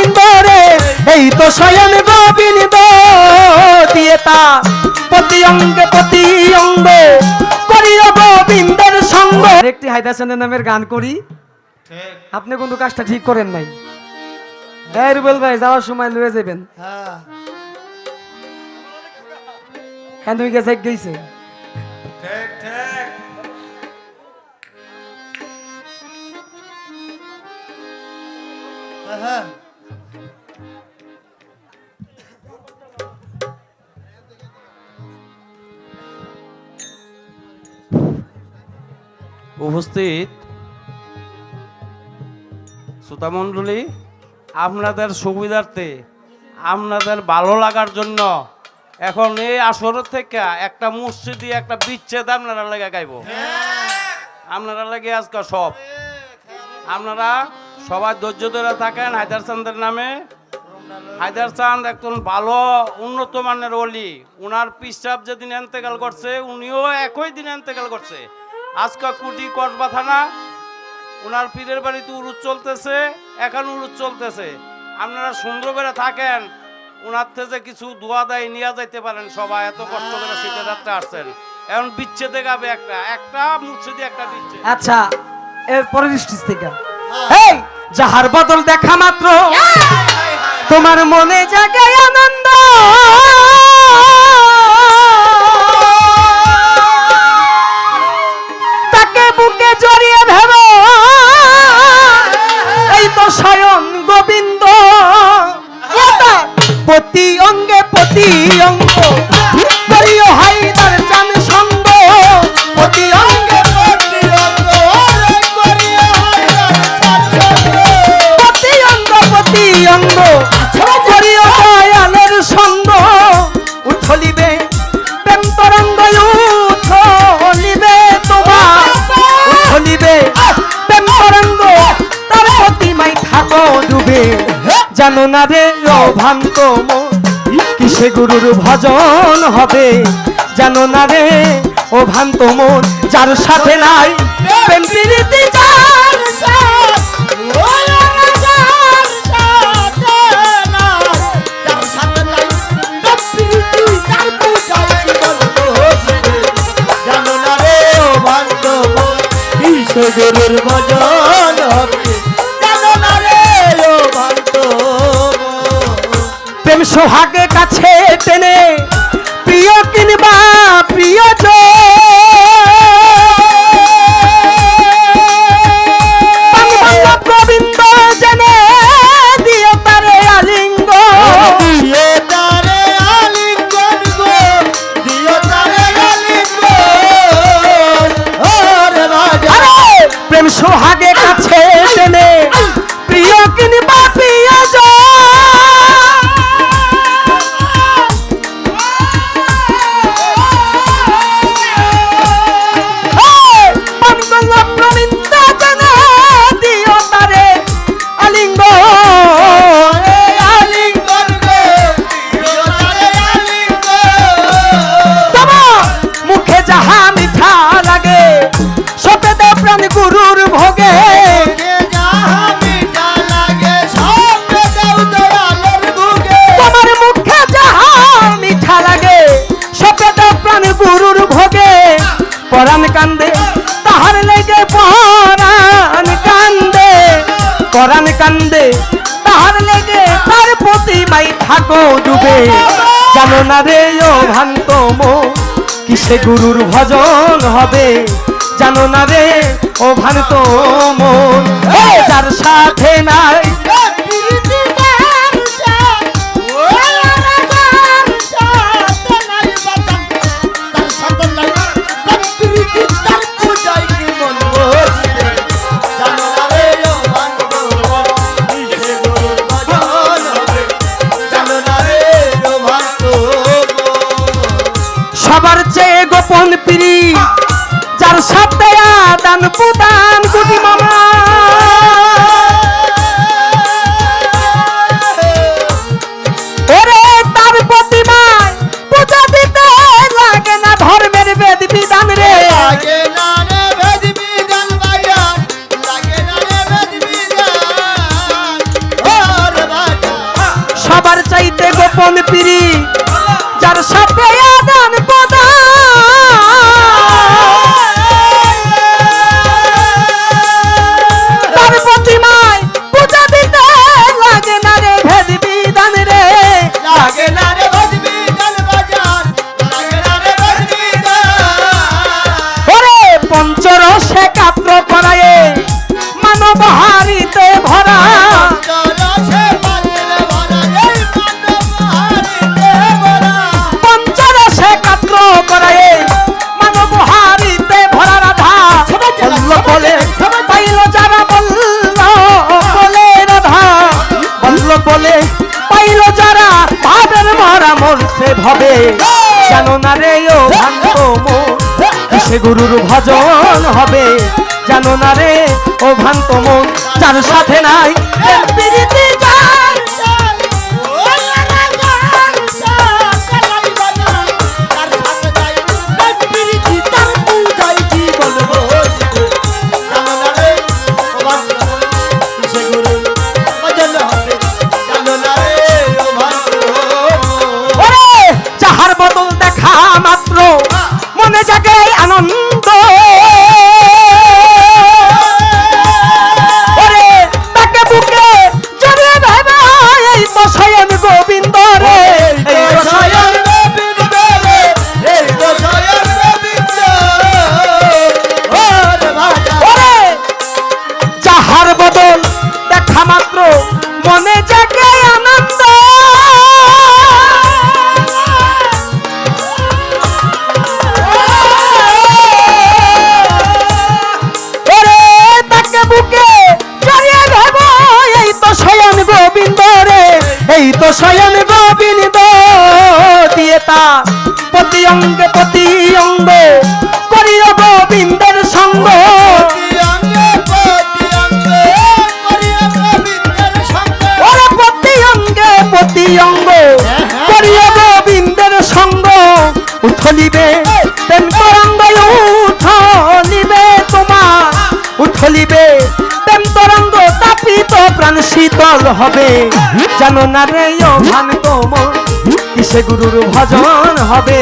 গোবিন্দ রে, এই তো স্বয়ং গোবিন্দ দিয়ে তা প্রতি অঙ্গে প্রতি অঙ্গ করিও গোবিন্দের সঙ্গ। একটি হায়দার হাসানের নামের গান করি, আপনি কিন্তু কাজটা ঠিক করেন নাই। এই রুবেল ভাই যাওয়ার সময় লয়ে যাবেন। হ্যাঁ দুই গেছে গেছে উপস্থিত শ্রোতামণ্ডলী, আপনাদের সুবিধার্থে, আপনাদের ভালো লাগার জন্য এখন এই আসর থেকে একটা মসজিদে একটা বিচ্ছেদ আপনারা লেগে গাইব। আপনারা লেগে আজকে সব আপনারা সবাই ধৈর্য ধরে থাকেন। হায়দার চাঁদের নামে, হায়দার চাঁদ একজন ভালো উন্নত মানের ওলি। উনার পিসাব যেদিন এন্তেকাল করছে, উনিও একই দিন এন্তেকাল করছে। আজকে কুটি কসবা থানা উনার পীরের বাড়িতে উরুজ চলতেছে, এখন উরুজ চলতেছে। আপনারা সুন্দর করে থাকেন, উনার থেকে কিছু দোয়া দেয় নিয়ে যাইতে পারেন। সবাই এত কষ্ট করে শীতের রাত্রে আসছেন, এখন বিচ্ছেদে গাবে একটা মুর্শিদি একটা বিচ্ছেদ। আচ্ছা এর পরের স্টেজ থেকে এই যাহার বদল দেখা মাত্র তোমার মনে জাগে আনন্দ, তাকে বুকে জড়িয়ে ভেব এই তো স্বয়ং গোবিন্দ। প্রতি অঙ্গে প্রতি অঙ্গ করিও হায়দার চাঁদ সঙ্গ, প্রতি অঙ্গে প্রতি অঙ্গ করিও হায়দার চাঁদ সঙ্গ, প্রতি অঙ্গ প্রতি অঙ্গ করিও দয়ালের সঙ্গ। উঠলিবে প্রেম তরঙ্গ, উঠলিবে তোমার, উঠলিবে প্রেম তরঙ্গ, তার প্রতিমায় থাকো ডুবে। জানো না রে অভান্ত মন কিসে গুরুর ভজন হবে, জানো না রে ও ভ্রান্ত মন যার সাথে নাই প্রেম প্রীতি, যার গুরুর ভজন হবে, জানো না রে ও ভক্ত। প্রেম সোহাগে কাছে টেনে প্রিয় কিনবা প্রিয় গোবিন্দ জেনে দিও তারে আলিঙ্গ, দিও তারে আলিঙ্গন গো, দিও তারে আলিঙ্গন। ওরে রাজা প্রেম সোহাগে কাছে টেনে প্রিয় কিনবা প্রিয় গুরুর ভোগে, তোমার মুখে যাহা মিঠা লাগে সপেটা প্রাণ গুরুর ভোগে। পরাণ কান্দে তাহার লেগে, পরাণ কান্দে, পরাণ কান্দে তাহার লেগে, তার প্রতিমাই থাকো ডুবে। জানো না রে ও ভ্রান্ত মন কিসে গুরুর ভজন হবে, জানো না রে ও ভ্রান্ত মন যার সাথে নাই সবার চেয়ে গোপন পিড়ি, যার সাথে আদান প্রদান গুটি মামা। ওরে তার প্রতিমায় পূজা দিতে লাগে না ধর্মের বেদ বিধান রে, লাগে না রে বেদ বিধান ভাইয়া, লাগে না রে বেদ বিধান। ওরে চাইতে গোপন পিরি যার সাথে আদান তার প্রতিমায় পূজা দিতে লাগে না রে ভেদ বিধান রে, লাগে না রে ভজবি গান বাজান, লাগে না রে ভজবি গান। ওরে পঞ্চরসে কাত্র করায় মানব হারিতে ভরা, রসে পাতলে ভরা এই মানব হারিতে ভরা। পঞ্চরসে কাত্র করায় মানব হারিতে ভরা রাধা বলল বলে পাইল যারা বলল বলে রাধা বলল বলে পাইল যারা ভাবের মরা মরছে ভবে, জানো না রে ও ভাঙ্গ মন সে গুরুর ভজন হবে, জানো না রে ও ভ্রান্ত মন যার সাথে নাই প্রীতি যার। ওরে যাহার বদল দেখা মাত্র মনে জাগে আনন্দ, ওরে তাকে বুকে জড়িয়ে ভেবে এই তো স্বয়ং গোবিন্দ রে, এই তো স্বয়ং। ওরে যাহার বদল দেখা মাত্র মনে জাগে আনন্দ, ওরে তাকে বুকে জড়িয়ে ভেব এই তো স্বয়ং গোবিন্দ রে, এই তো স্বয়ং গোবিন্দ দিয়ে তা প্রতি অঙ্গে প্রতি অঙ্গ করিও গোবিন্দের সঙ্গ, ওরে প্রতি অঙ্গে প্রতি অঙ্গ করিও গোবিন্দের সঙ্গ, উঠলিবে তেন তরঙ্গ উঠলিবে তোমার, উঠলিবে তেন তরঙ্গ তাপিত প্রাণ শীতল হবে, জানো না রে ও ভান্ত মন কিসে গুরুর ভজন হবে,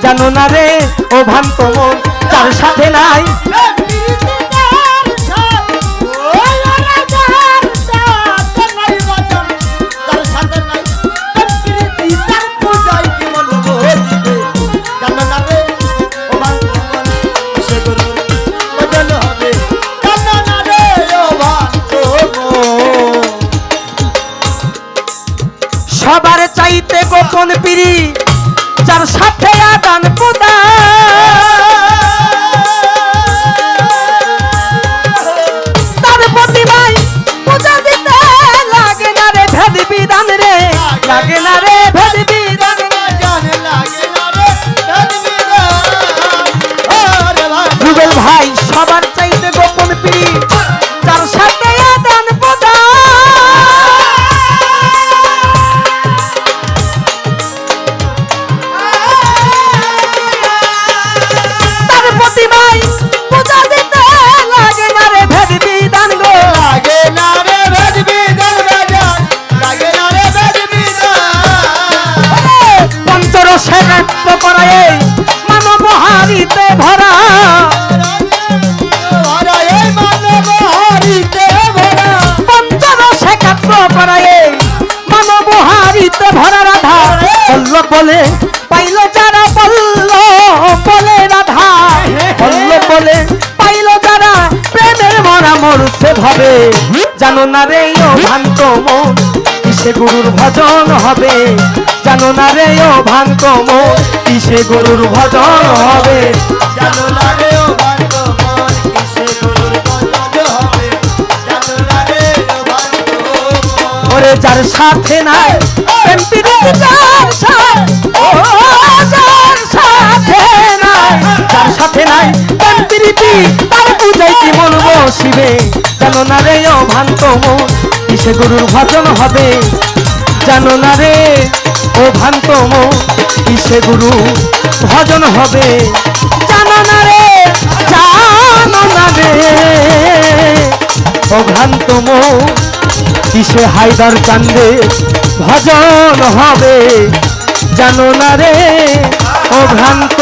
জানো না রে ও ভান্ত মন যার সাথে নাই সবার চাইতে গোপন পিরি যার সাথে আদান তার প্রতিমায় পূজা দিতে লাগে না রে ভেদ বিধান রে, লাগে না রে ভেদ বিধান। রুবেল ভাই সবার চাইতে গোপন পিরি যার সাথে আদান তার প্রতিমায় পূজা দিতে লাগে না রে ভেদ বিধান গো, লাগে না রে ভজবি গান বাজান, লাগে না রে ভজবি গান। পঞ্চরসে নৃত্য করায় মানব হারিতে ভরা, পঞ্চরসে কাত্র করায় মানব হারিতে ভরা রাধা বলল বলে পাইল যারা বলল বলে রাধা বলল বলে পাইল যারা প্রেমের মরা মরছে ভাবে, জানো না রে ও ভ্রান্ত মন কিসে গুরুর ভজন হবে, জানো না রে ও ভ্রান্ত মন কিসে গুরুর ভজন হবে, জানো না রে ও ভান্ত মন কিসে গুরুর ভজন হবে, জানো না রে ও ভান্ত মন। ওরে যার সাথে নাই প্রেম প্রীতি যার সাথে নাই, যার সাথে নাই প্রেম প্রীতি তার পূজায় কি মন বসিবে, জানো না রে ও ভ্রান্ত মন কিসে গুরুর ভজন হবে, জানো না রে ও ভ্রান্ত মন কিসে গুরু ভজন হবে, জানো না রে ও ভ্রান্ত মন কিসে হায়দার কান্দে ভজন হবে জানো না রে ও ভ্রান্ত